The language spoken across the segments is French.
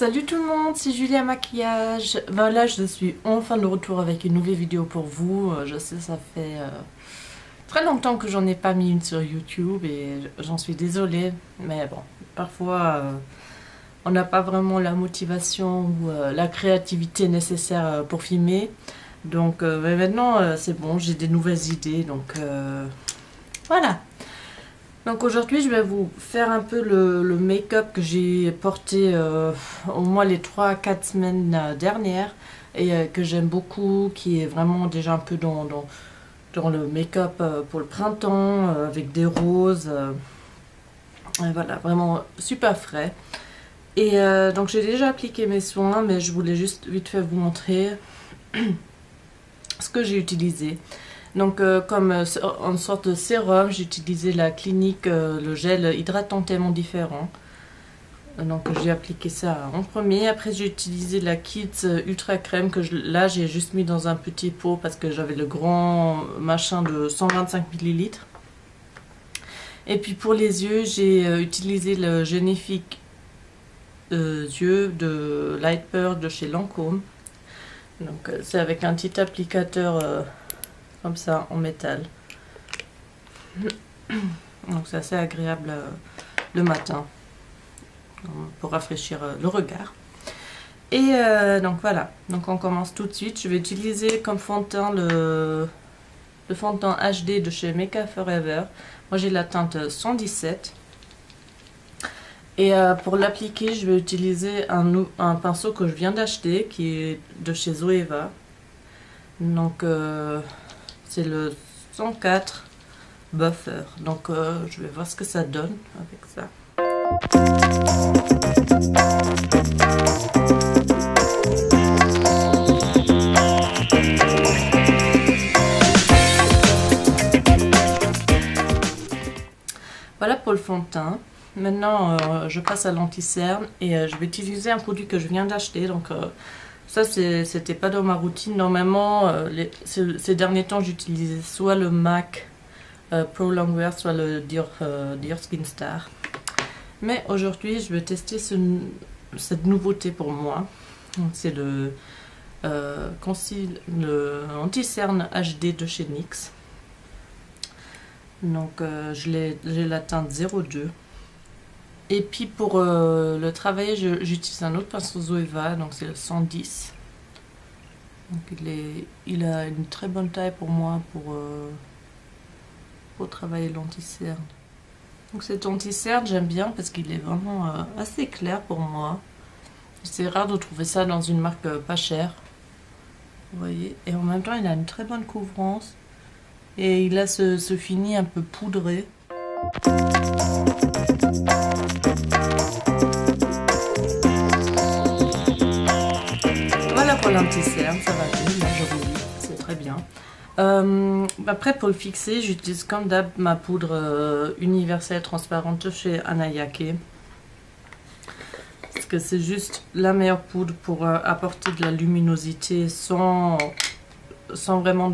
Salut tout le monde, c'est Julia Maquillage. Voilà, je suis enfin de retour avec une nouvelle vidéo pour vous. Je sais, ça fait très longtemps que j'en ai pas mis une sur YouTube et j'en suis désolée. Mais bon, parfois on n'a pas vraiment la motivation ou la créativité nécessaire pour filmer. Donc mais maintenant c'est bon, j'ai des nouvelles idées. Donc voilà. Donc aujourd'hui je vais vous faire un peu le make-up que j'ai porté au moins les 3-4 semaines dernières et que j'aime beaucoup, qui est vraiment déjà un peu dans le make-up pour le printemps avec des roses, et voilà, vraiment super frais. Et donc j'ai déjà appliqué mes soins, mais je voulais juste vite fait vous montrer ce que j'ai utilisé. Donc comme en sorte de sérum, j'ai utilisé la Clinique, le gel hydratant tellement différent. Donc j'ai appliqué ça en premier. Après j'ai utilisé la Kids Ultra Crème que là j'ai juste mis dans un petit pot parce que j'avais le grand machin de 125 ml. Et puis pour les yeux, j'ai utilisé le Génifique yeux de Light Pearl de chez Lancôme. Donc c'est avec un petit applicateur comme ça en métal. Donc c'est assez agréable le matin pour rafraîchir le regard. Et donc voilà, donc on commence tout de suite. Je vais utiliser comme fond de teint le fond de teint HD de chez Makeup Forever. Moi j'ai la teinte 117. Et pour l'appliquer, je vais utiliser un pinceau que je viens d'acheter qui est de chez Zoeva. Donc c'est le 104 Buffer. Donc je vais voir ce que ça donne avec ça. Voilà pour le fond de teint. Maintenant je passe à l'anti-cerne et je vais utiliser un produit que je viens d'acheter. Donc ça c'était pas dans ma routine. Normalement ces derniers temps j'utilisais soit le MAC Pro Longwear, soit le Dior Skin Star. Mais aujourd'hui je vais tester cette nouveauté pour moi. C'est le anti-cerne HD de chez NYX. Donc j'ai la teinte 02. Et puis pour le travailler, j'utilise un autre pinceau Zoeva, donc c'est le 110. Donc il a une très bonne taille pour moi pour travailler l'anti-cerne. Donc cet anti-cerne j'aime bien parce qu'il est vraiment assez clair pour moi. C'est rare de trouver ça dans une marque pas chère. Vous voyez, et en même temps il a une très bonne couvrance. Et il a ce fini un peu poudré. Voilà pour l'anti-cerne, ça va bien, là je vous dis, c'est très bien. Après pour le fixer, j'utilise comme d'hab ma poudre universelle transparente chez Anayake. Parce que c'est juste la meilleure poudre pour apporter de la luminosité sans vraiment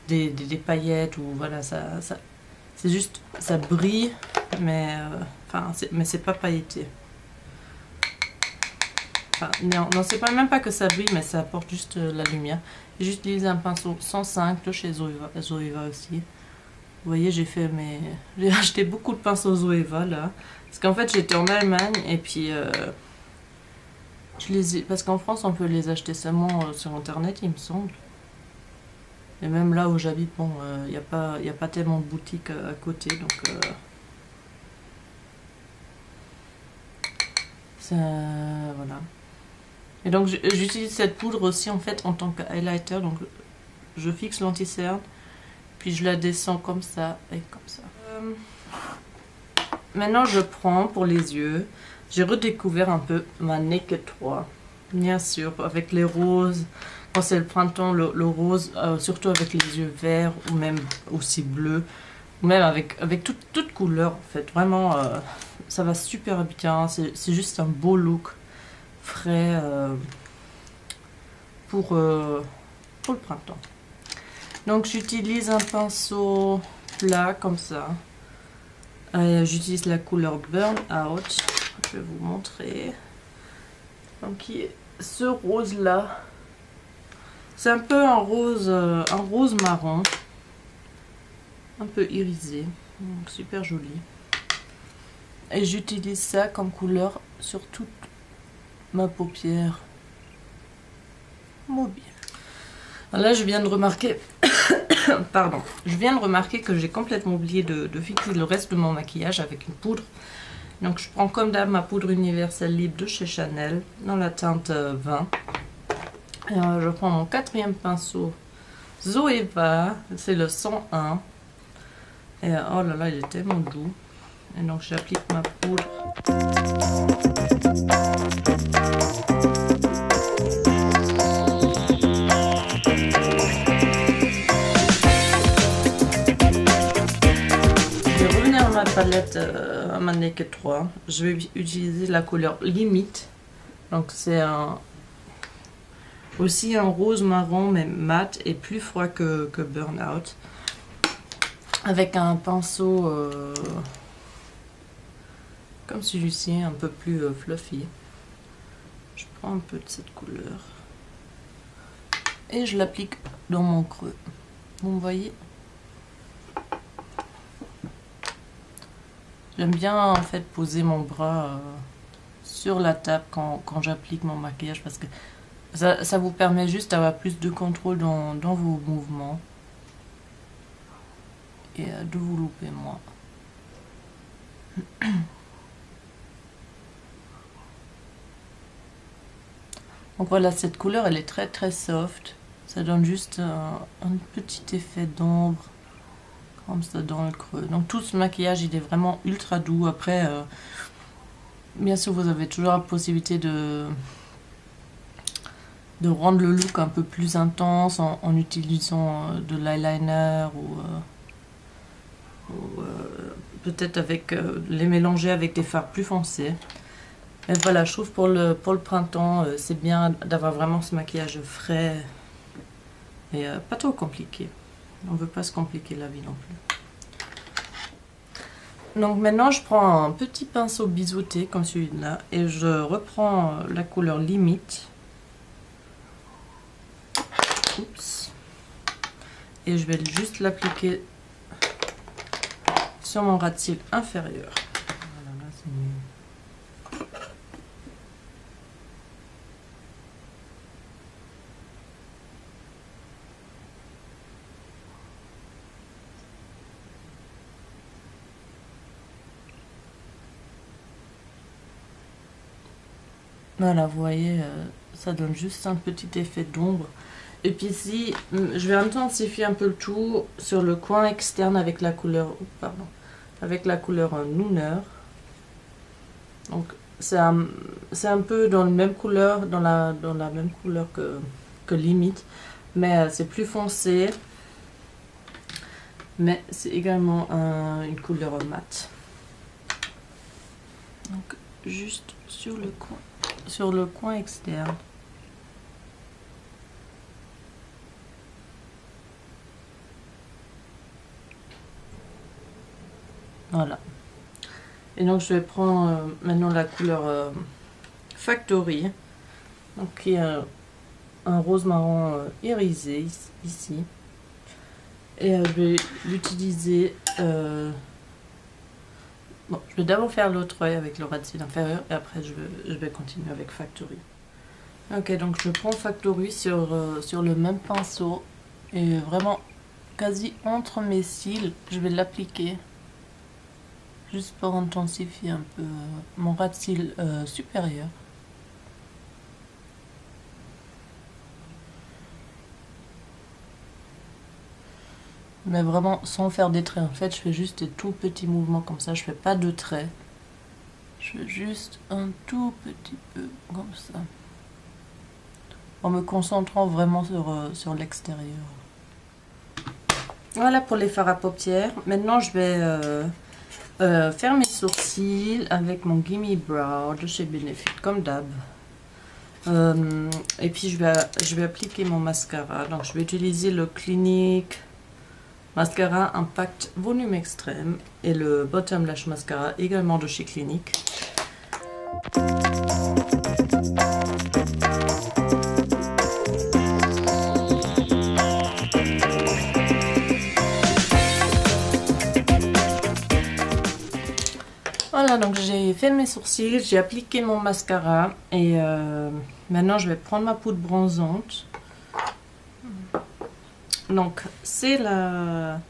des paillettes, ou voilà, c'est juste, ça brille, mais mais c'est pas pailleté. Enfin, non, c'est pas même pas que ça brille, mais ça apporte juste la lumière. J'utilise un pinceau 105 de chez Zoeva aussi. Vous voyez, j'ai acheté beaucoup de pinceaux Zoeva là, parce qu'en fait j'étais en Allemagne et puis parce qu'en France on peut les acheter seulement sur internet, il me semble. Et même là où j'habite, bon, il n'y a pas tellement de boutiques à côté, donc voilà. Et donc j'utilise cette poudre aussi en fait en tant que highlighter. Donc je fixe l'anti-cerne, puis je la descends comme ça et comme ça. Maintenant je prends pour les yeux. J'ai redécouvert un peu ma Naked 3, bien sûr, avec les roses. Quand c'est le printemps, le rose, surtout avec les yeux verts ou même aussi bleus, ou même avec toute couleur en fait. Vraiment, ça va super bien. C'est juste un beau look frais pour le printemps. Donc j'utilise un pinceau plat comme ça. J'utilise la couleur Burn Out. Je vais vous montrer. Donc qui est ce rose là. C'est un peu un rose marron. Un peu irisé. Donc, super joli. Et j'utilise ça comme couleur sur toute ma paupière mobile. Là je viens de remarquer pardon, je viens de remarquer que j'ai complètement oublié de fixer le reste de mon maquillage avec une poudre. Donc je prends comme d'hab ma poudre universelle libre de chez Chanel dans la teinte 20. Et je prends mon quatrième pinceau Zoeva, c'est le 101. Et oh là là, il est tellement doux. Et donc j'applique ma poudre. Ma palette à ma Naked 3, je vais utiliser la couleur Limite. Donc c'est aussi un rose marron mais mat et plus froid que Burnout. Avec un pinceau comme celui-ci, un peu plus fluffy. Je prends un peu de cette couleur et je l'applique dans mon creux. Vous me voyez? J'aime bien en fait poser mon bras sur la table quand j'applique mon maquillage parce que ça vous permet juste d'avoir plus de contrôle dans vos mouvements et de vous louper moins. Donc voilà, cette couleur elle est très très soft, ça donne juste un petit effet d'ombre comme ça dans le creux. Donc tout ce maquillage il est vraiment ultra doux. Après bien sûr vous avez toujours la possibilité de rendre le look un peu plus intense en utilisant de l'eyeliner ou peut-être avec les mélanger avec des fards plus foncés. Mais voilà, je trouve pour le printemps c'est bien d'avoir vraiment ce maquillage frais et pas trop compliqué. On ne veut pas se compliquer la vie non plus. Donc maintenant je prends un petit pinceau biseauté comme celui-là et je reprends la couleur Limite. Oups. Et je vais juste l'appliquer sur mon ras de cils inférieur. Voilà, là c'est mieux. Voilà, vous voyez, ça donne juste un petit effet d'ombre. Et puis ici, je vais intensifier un peu le tout sur le coin externe avec la couleur, avec la couleur Nooner. Donc c'est un peu dans la même couleur, dans la même couleur que Limite, mais c'est plus foncé. Mais c'est également une couleur mat. Donc juste sur le coin externe. Voilà. Et donc je vais prendre maintenant la couleur Factory, donc qui est un rose marron irisé ici. Et je vais l'utiliser. Bon, je vais d'abord faire l'autre œil avec le ras de cils inférieur et après je vais continuer avec Factory. Ok, donc je prends Factory sur le même pinceau et vraiment quasi entre mes cils, je vais l'appliquer juste pour intensifier un peu mon ras de cils supérieur. Mais vraiment sans faire des traits. En fait, je fais juste des tout petits mouvements comme ça. Je fais pas de traits. Je fais juste un tout petit peu comme ça. En me concentrant vraiment sur l'extérieur. Voilà pour les fards à paupières. Maintenant, je vais faire mes sourcils avec mon Gimme Brow de chez Benefit, comme d'hab. Et puis, je vais appliquer mon mascara. Donc, je vais utiliser le Clinique Mascara Impact Volume Extrême et le Bottom Lash Mascara également de chez Clinique. Voilà, donc j'ai fait mes sourcils, j'ai appliqué mon mascara et maintenant je vais prendre ma poudre bronzante. Donc c'est la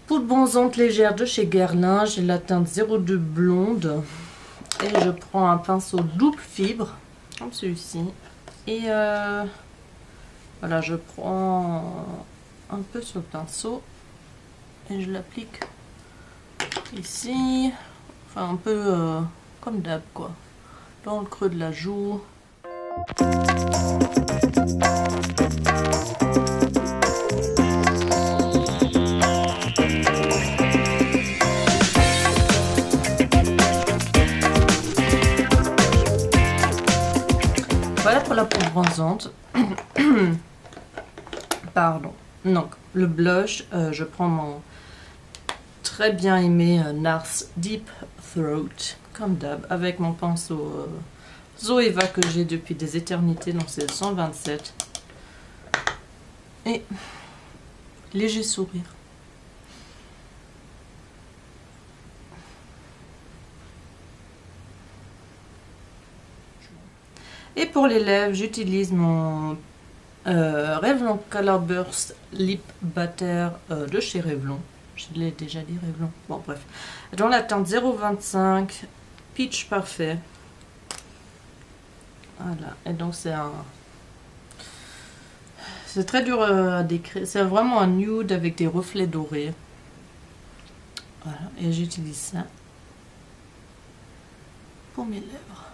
poudre bronzante légère de chez Guerlain, j'ai la teinte 02 blonde et je prends un pinceau double fibre comme celui-ci et voilà, je prends un peu sur le pinceau et je l'applique ici, enfin un peu comme d'hab quoi, dans le creux de la joue. Voilà pour la poudre bronzante. Pardon. Donc le blush, je prends mon très bien aimé NARS Deep Throat, comme d'hab, avec mon pinceau Zoeva que j'ai depuis des éternités, donc c'est le 127. Et léger sourire. Et pour les lèvres, j'utilise mon Revlon Color Burst Lip Butter de chez Revlon. Je l'ai déjà dit, Revlon. Bon, bref. Dans la teinte 025, Peach Parfait. Voilà. Et donc, c'est très dur à décrire. C'est vraiment un nude avec des reflets dorés. Voilà. Et j'utilise ça pour mes lèvres.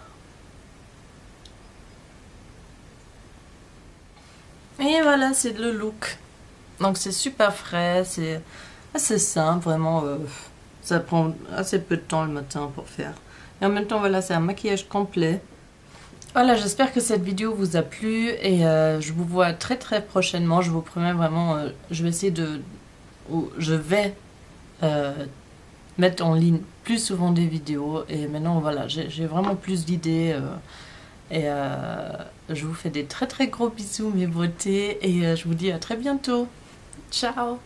Et voilà, c'est le look. Donc, c'est super frais. C'est assez simple, vraiment. Ça prend assez peu de temps le matin pour faire. Et en même temps, voilà, c'est un maquillage complet. Voilà, j'espère que cette vidéo vous a plu et je vous vois très très prochainement. Je vous promets vraiment, je vais essayer je vais mettre en ligne plus souvent des vidéos. Et maintenant, voilà, j'ai vraiment plus d'idées. Et je vous fais des très très gros bisous mes beautés. Et je vous dis à très bientôt. Ciao!